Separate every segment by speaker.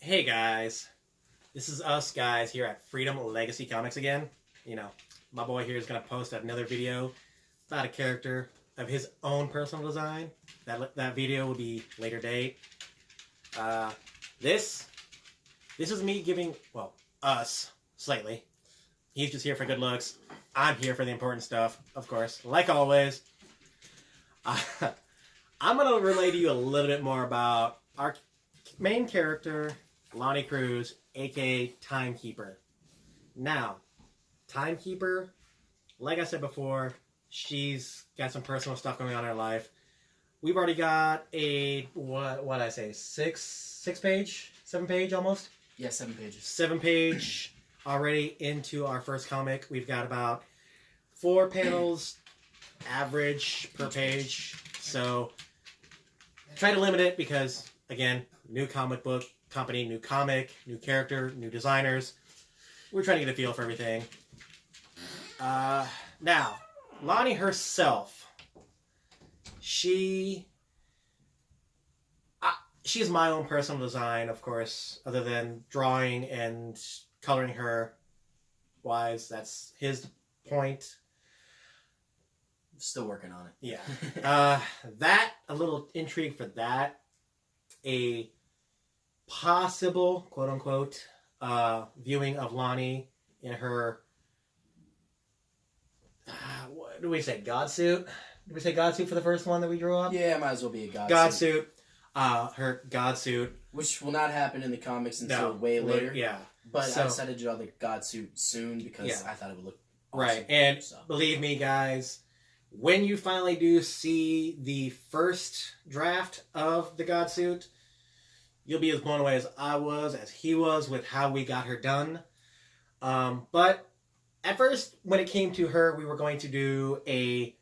Speaker 1: Hey guys, this is us guys here at Freedom Legacy Comics again. My boy here is going to post another video about a character of his own personal design. That video will be later date. This is me giving, us, slightly. He's just here for good looks. I'm here for the important stuff, of course, like always. I'm going to relay to you a little bit more about our main character, Lonnie Cruz, aka Timekeeper. Now, Timekeeper, like I said before, she's got some personal stuff going on in her life. We've already got a, what did I say, 7 page almost?
Speaker 2: Yeah, 7 pages.
Speaker 1: 7 page already into our first comic. We've got about 4 panels average per page. So try to limit it because, again, new comic book company, new comic, new character, new designers. We're trying to get a feel for everything. Now, Lonnie herself, she is my own personal design, of course, other than drawing and coloring her wise. That's his point.
Speaker 2: Still working on it.
Speaker 1: Yeah. A little intrigue for that. A possible, quote unquote, viewing of Lonnie in her, what do we say, God suit? Did we say God suit for the first one that we drew up?
Speaker 2: Yeah, might as well be a
Speaker 1: God suit. Her God suit.
Speaker 2: Which will not happen in the comics until way later.
Speaker 1: Yeah.
Speaker 2: But I decided to draw the God suit soon because I thought it would look awesome.
Speaker 1: Right. And believe me, guys, when you finally do see the first draft of the God suit, you'll be as blown away as I was, as he was, with how we got her done. But at first, when it came to her, we were going to do a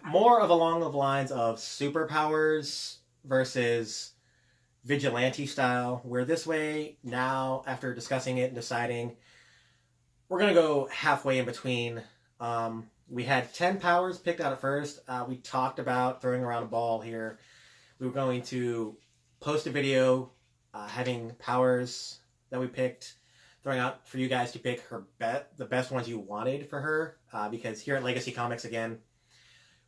Speaker 1: more of along the lines of superpowers versus vigilante style, where this way, now, after discussing it and deciding, we're going to go halfway in between. We had 10 powers picked out at first. We talked about throwing around a ball here. We were going to post a video having powers that we picked, throwing out for you guys to pick the best ones you wanted for her. Because here at Legacy Comics, again,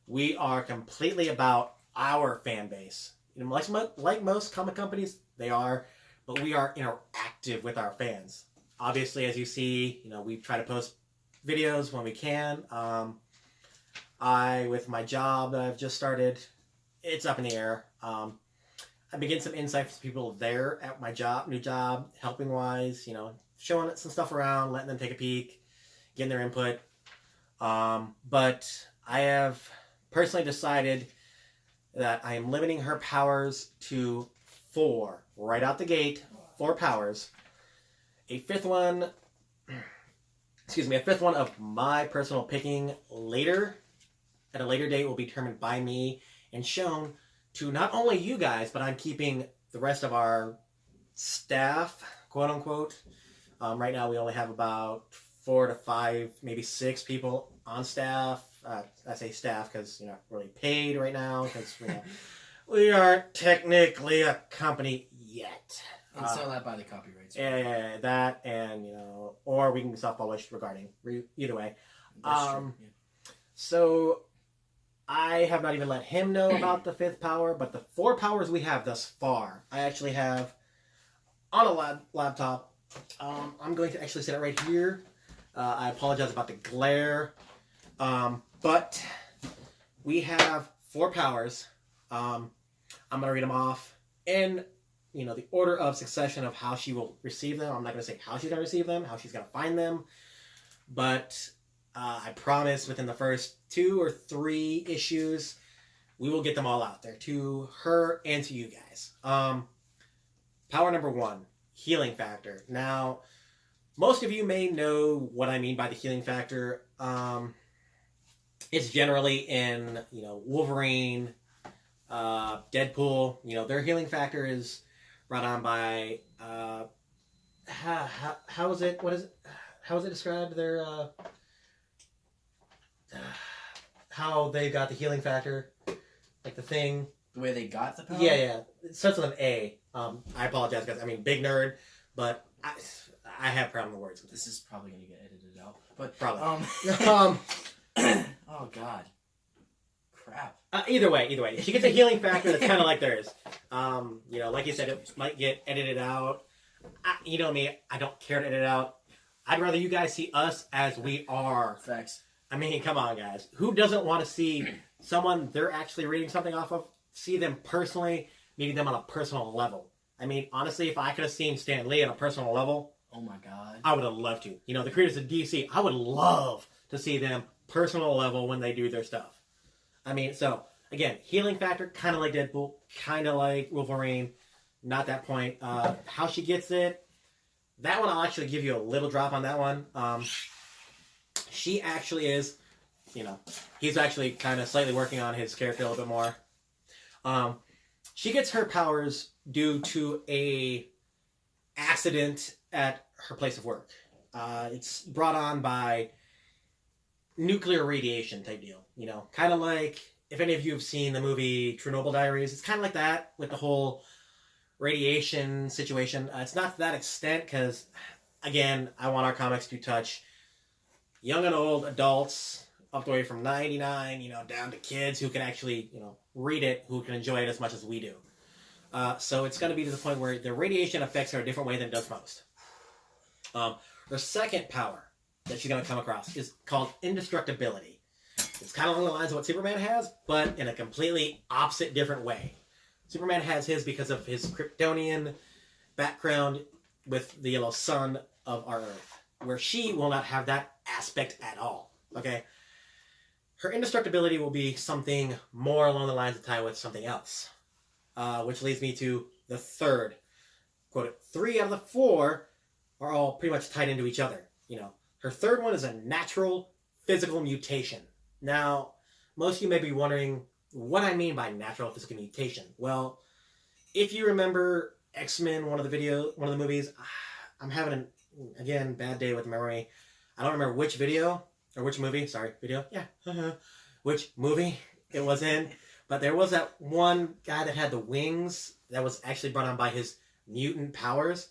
Speaker 1: we are completely about our fan base. Like most comic companies, they are, but we are interactive with our fans. Obviously, as you see, we try to post videos when we can. With my job that I've just started, it's up in the air. I've been getting some insight from people there at my new job, helping wise, showing some stuff around, letting them take a peek, getting their input. But I have personally decided that I am limiting her powers to 4 right out the gate. 4 powers. A fifth one of my personal picking at a later date will be determined by me and shown to not only you guys, but I'm keeping the rest of our staff, quote unquote. Right now we only have about 4 to 5, maybe 6 people on staff. I say staff because we're not really paid right now because we aren't technically a company yet.
Speaker 2: And sell that by the copyrights.
Speaker 1: Yeah, that and or we can be self-published regarding either way.
Speaker 2: That's true. Yeah.
Speaker 1: So I have not even let him know about the 5th power, but the 4 powers we have thus far, I actually have on a laptop. I'm going to actually set it right here. I apologize about the glare, but we have 4 powers. I'm going to read them off in the order of succession of how she will receive them. I'm not going to say how she's going to receive them, how she's going to find them, but I promise within the first 2 or 3 issues, we will get them all out there to her and to you guys. Power number 1, healing factor. Now, most of you may know what I mean by the healing factor. It's generally in, Wolverine, Deadpool. Their healing factor is brought on by, how is it described? Their, how they got the healing factor, like the thing
Speaker 2: The way they got the power?
Speaker 1: Yeah. It starts with an A. I apologize, guys. I mean, big nerd, but I have problem with words.
Speaker 2: This is probably going to get edited out. But
Speaker 1: probably.
Speaker 2: Oh, God. Crap.
Speaker 1: Either way. She gets a healing factor that's kind of like theirs. Like you said, it might get edited out. You know me, I don't care to edit it out. I'd rather you guys see us as we are.
Speaker 2: Facts.
Speaker 1: I mean, come on, guys. Who doesn't want to see someone they're actually reading something off of, see them personally, meeting them on a personal level? I mean, honestly, if I could have seen Stan Lee on a personal level,
Speaker 2: oh my God,
Speaker 1: I would have loved to. The creators of DC, I would love to see them personal level when they do their stuff. I mean, so, again, healing factor, kind of like Deadpool, kind of like Wolverine, not that point. How she gets it, that one I'll actually give you a little drop on that one. She actually is, he's actually kind of slightly working on his character a little bit more. She gets her powers due to a accident at her place of work. It's brought on by nuclear radiation type deal. Kind of like, if any of you have seen the movie Chernobyl Diaries, it's kind of like that with the whole radiation situation. It's not to that extent because, again, I want our comics to touch young and old adults, up the way from 99, down to kids who can actually, read it, who can enjoy it as much as we do. So it's going to be to the point where the radiation affects her a different way than it does most. Her second power that she's going to come across is called indestructibility. It's kind of along the lines of what Superman has, but in a completely opposite, different way. Superman has his because of his Kryptonian background with the yellow sun of our Earth, where she will not have that aspect at all. Okay? Her indestructibility will be something more along the lines of tie with something else. Which leads me to the third. Quote, 3 out of the 4 are all pretty much tied into each other. Her third one is a natural physical mutation. Now, most of you may be wondering what I mean by natural physical mutation. Well, if you remember X-Men, one of the movies, I'm having again, bad day with memory. I don't remember which video, or which movie, video, yeah, which movie it was in, but there was that one guy that had the wings that was actually brought on by his mutant powers.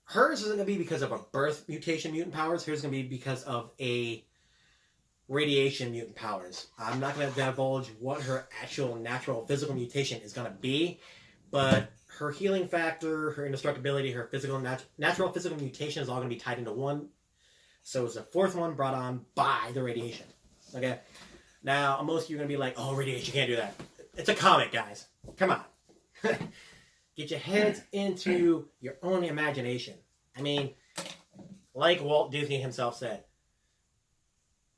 Speaker 1: Hers isn't going to be because of a birth mutation mutant powers, hers is going to be because of a radiation mutant powers. I'm not going to divulge what her actual natural physical mutation is going to be, but her healing factor, her indestructibility, her natural physical mutation is all going to be tied into one. So it's the fourth one brought on by the radiation. Okay? Now, most of you are going to be like, oh, radiation, can't do that. It's a comic, guys. Come on. Get your heads into your own imagination. I mean, like Walt Disney himself said,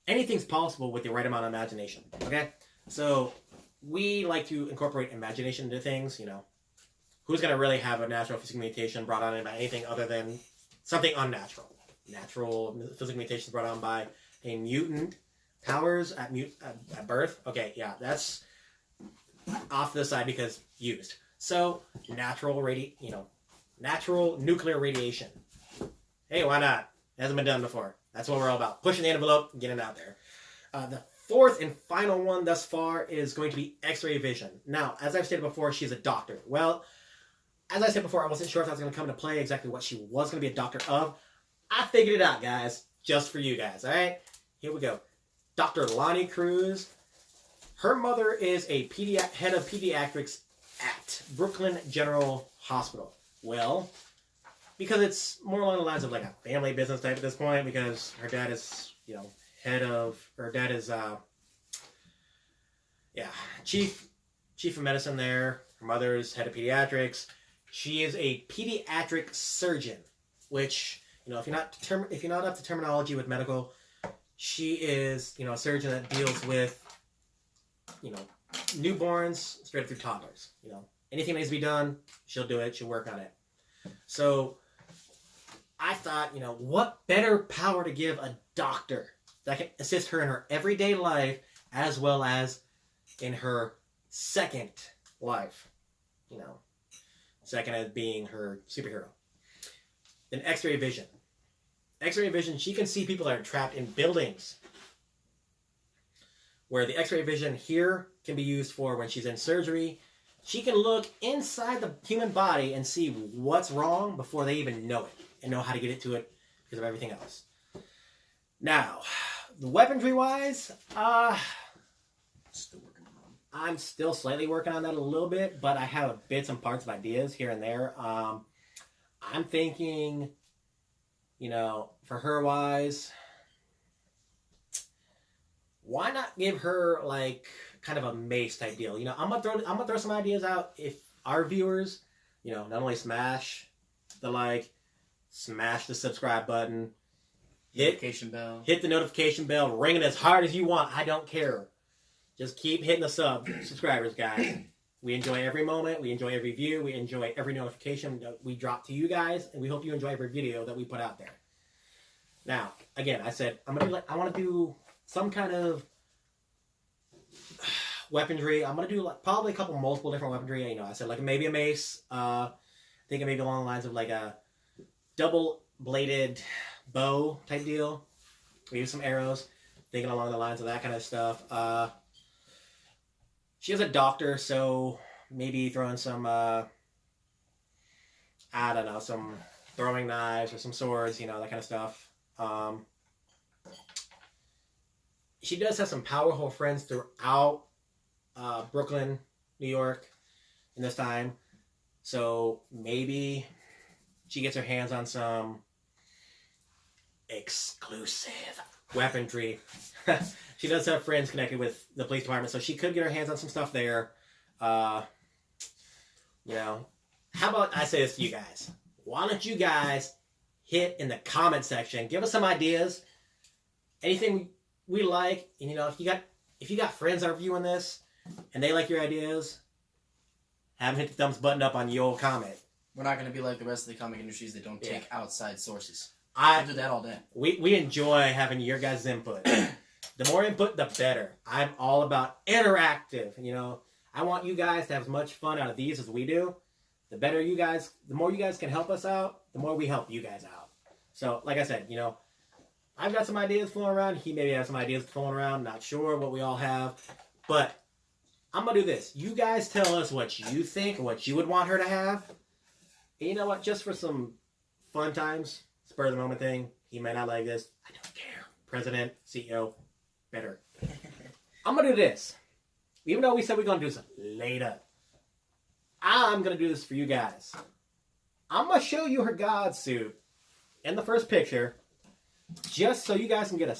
Speaker 1: anything's possible with the right amount of imagination. Okay? So, we like to incorporate imagination into things, Who's going to really have a natural physical mutation brought on by anything other than something unnatural? Natural physical mutations brought on by a mutant powers at birth. Okay, yeah, that's off to the side because used. So natural nuclear radiation. Hey, why not? It hasn't been done before. That's what we're all about. Pushing the envelope, getting it out there. The fourth and final one thus far is going to be X-ray vision. Now, as I've stated before, she's a doctor. Well, as I said before, I wasn't sure if I was going to come into play exactly what she was going to be a doctor of. I figured it out, guys. Just for you guys, alright? Here we go. Dr. Lonnie Cruz. Her mother is a head of pediatrics at Brooklyn General Hospital. Well, because it's more along the lines of like a family business type at this point, because her dad is, chief of medicine there. Her mother is head of pediatrics. She is a pediatric surgeon, which, if you're not up to terminology with medical, she is, a surgeon that deals with, newborns straight up through toddlers. Anything that needs to be done, she'll do it. She'll work on it. So I thought, what better power to give a doctor that can assist her in her everyday life as well as in her second life. Second as being her superhero. Then X-ray vision. X-ray vision, she can see people that are trapped in buildings. Where the X-ray vision here can be used for when she's in surgery, she can look inside the human body and see what's wrong before they even know it and know how to get it to it because of everything else. Now, the weaponry wise,
Speaker 2: Still working on.
Speaker 1: I'm still slightly working on that a little bit, but I have bits and parts of ideas here and there. I'm thinking, for her wise, why not give her like kind of a mace type deal? I'm gonna throw some ideas out. If our viewers, not only smash the like, smash the subscribe button, hit the notification bell, ring it as hard as you want. I don't care. Just keep hitting the subscribers, guys. We enjoy every moment. We enjoy every view. We enjoy every notification that we drop to you guys, and we hope you enjoy every video that we put out there. Now, again, I said I want to do some kind of weaponry. I'm gonna do probably a couple multiple different weaponry. I said like maybe a mace. Thinking maybe along the lines of like a double-bladed bow type deal. Maybe some arrows. Thinking along the lines of that kind of stuff. She is a doctor, so maybe throwing some, I don't know, some throwing knives or some swords, that kind of stuff. She does have some powerful friends throughout Brooklyn, New York, in this time. So maybe she gets her hands on some exclusive weaponry. She does have friends connected with the police department, so she could get her hands on some stuff there. How about I say this to you guys? Why don't you guys hit in the comment section, give us some ideas, anything we like, and if you got friends that are viewing this and they like your ideas, have them hit the thumbs button up on your old comment.
Speaker 2: We're not going to be like the rest of the comic industries that don't take outside sources.
Speaker 1: I
Speaker 2: do that all day.
Speaker 1: We enjoy having your guys' input. The more input, the better. I'm all about interactive. I want you guys to have as much fun out of these as we do. The more you guys can help us out, the more we help you guys out. So, like I said, I've got some ideas flowing around. He maybe has some ideas flowing around. Not sure what we all have. But I'm going to do this. You guys tell us what you think, what you would want her to have. And you know what? Just for some fun times, spur of the moment thing. He may not like this. I don't care. President, CEO, better. I'm going to do this. Even though we said we're going to do this later, I'm going to do this for you guys. I'm going to show you her God suit in the first picture, just so you guys can get a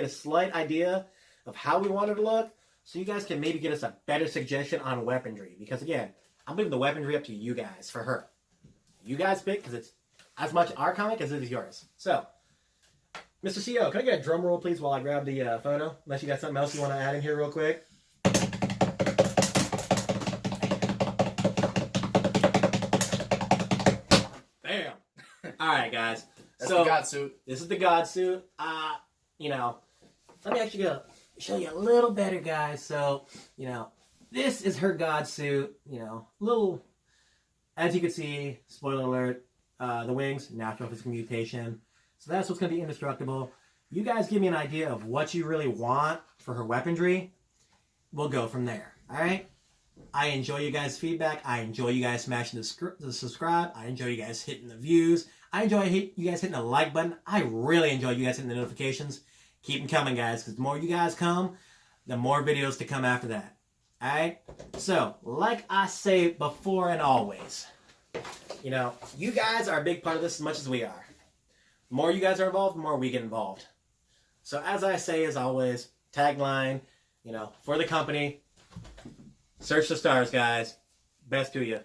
Speaker 1: slight idea of how we want her to look, so you guys can maybe get us a better suggestion on weaponry. Because again, I'm leaving the weaponry up to you guys for her. You guys pick, because it's as much our comic as it is yours. So, Mr. CEO, can I get a drum roll, please, while I grab the photo? Unless you got something else you want to add in here real quick. Bam! Alright, guys.
Speaker 2: That's the God suit.
Speaker 1: This is the God suit. Let me actually show you a little better, guys. So, this is her God suit. Little, as you can see, spoiler alert, the wings, natural physical mutation. So that's what's going to be indestructible. You guys give me an idea of what you really want for her weaponry. We'll go from there. All right? I enjoy you guys' feedback. I enjoy you guys smashing the subscribe. I enjoy you guys hitting the views. I enjoy you guys hitting the like button. I really enjoy you guys hitting the notifications. Keep them coming, guys, because the more you guys come, the more videos to come after that. All right? So, like I say before and always, you guys are a big part of this as much as we are. The more you guys are involved, the more we get involved. So as I say, as always, tagline, for the company, search the stars, guys. Best to you.